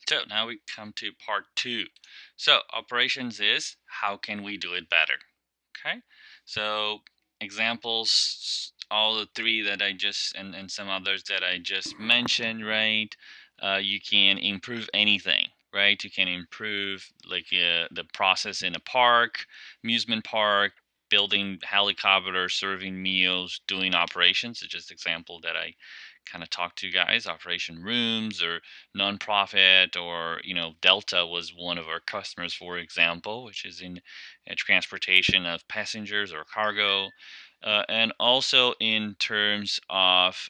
So now we come to part two. So operations is how can we do it better? Okay. So examples, all the three that I just and some others that I just mentioned, right? You can improve anything, right? You can improve like the process in a park, amusement park, building helicopters, serving meals, doing operations. It's just example that I kind of talked to you guys, operation rooms or nonprofit, or Delta was one of our customers, for example, which is in transportation of passengers or cargo, and also in terms of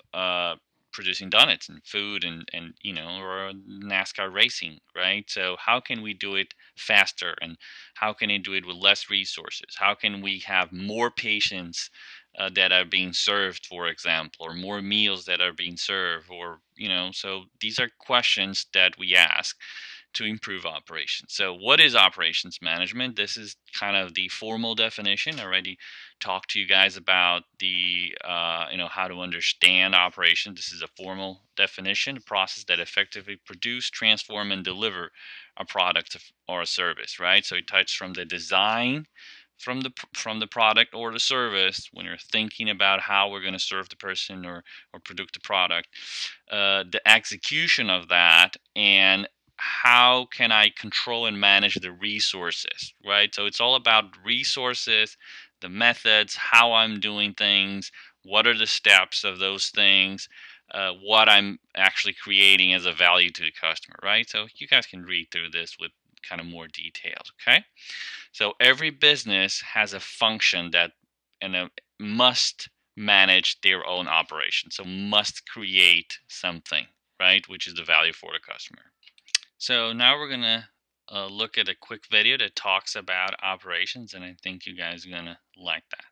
producing donuts and food and or NASCAR racing, right? So how can we do it faster, and how can we do it with less resources? How can we have more patients that are being served, for example, or more meals that are being served, or so these are questions that we ask to improve operations. So, what is operations management? This is kind of the formal definition. I already talked to you guys about the how to understand operations. This is a formal definition: a process that effectively produce, transform, and deliver a product or a service. Right. So it touches from the design from the product or the service when you're thinking about how we're going to serve the person or produce the product, the execution of that, and how can I control and manage the resources, right? So it's all about resources, the methods, how I'm doing things, what are the steps of those things, what I'm actually creating as a value to the customer, right? So you guys can read through this with kind of more details, okay? So every business has a function that must manage their own operation. So must create something, right? Which is the value for the customer. So now we're gonna look at a quick video that talks about operations, and I think you guys are gonna like that.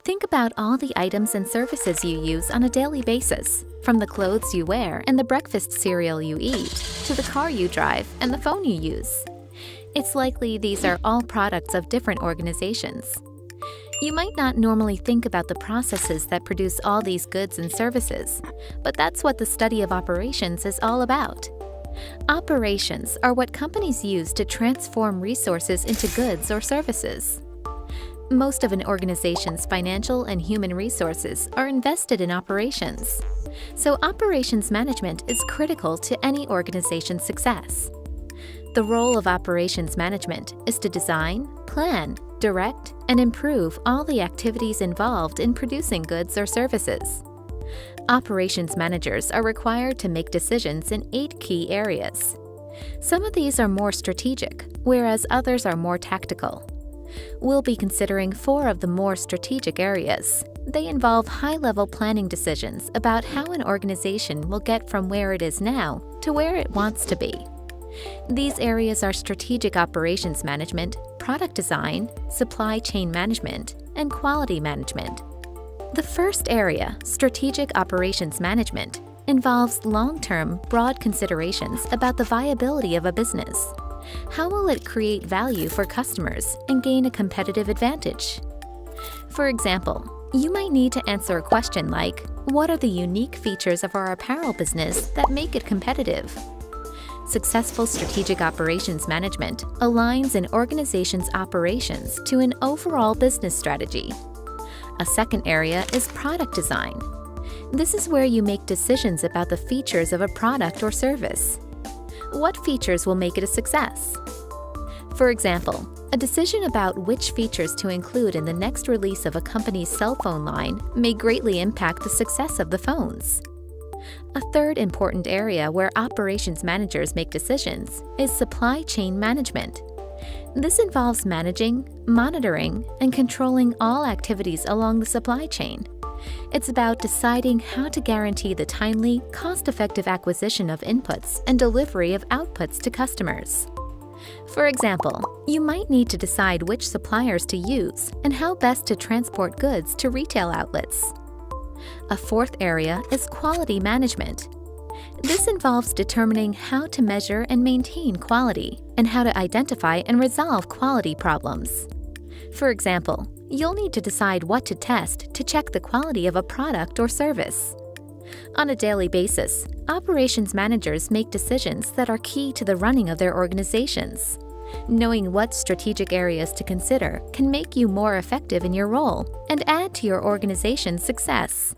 Think about all the items and services you use on a daily basis, from the clothes you wear and the breakfast cereal you eat, to the car you drive and the phone you use. It's likely these are all products of different organizations. You might not normally think about the processes that produce all these goods and services, but that's what the study of operations is all about. Operations are what companies use to transform resources into goods or services. Most of an organization's financial and human resources are invested in operations. So operations management is critical to any organization's success. The role of operations management is to design, plan, direct, and improve all the activities involved in producing goods or services. Operations managers are required to make decisions in 8 key areas. Some of these are more strategic, whereas others are more tactical. We'll be considering 4 of the more strategic areas. They involve high-level planning decisions about how an organization will get from where it is now to where it wants to be. These areas are strategic operations management, product design, supply chain management, and quality management. The first area, strategic operations management, involves long-term, broad considerations about the viability of a business. How will it create value for customers and gain a competitive advantage? For example, you might need to answer a question like, what are the unique features of our apparel business that make it competitive? Successful strategic operations management aligns an organization's operations to an overall business strategy. A second area is product design. This is where you make decisions about the features of a product or service. What features will make it a success? For example, a decision about which features to include in the next release of a company's cell phone line may greatly impact the success of the phones. A third important area where operations managers make decisions is supply chain management. This involves managing, monitoring, and controlling all activities along the supply chain. It's about deciding how to guarantee the timely, cost-effective acquisition of inputs and delivery of outputs to customers. For example, you might need to decide which suppliers to use and how best to transport goods to retail outlets. A fourth area is quality management. This involves determining how to measure and maintain quality and how to identify and resolve quality problems. For example, you'll need to decide what to test to check the quality of a product or service. On a daily basis, operations managers make decisions that are key to the running of their organizations. Knowing what strategic areas to consider can make you more effective in your role and add to your organization's success.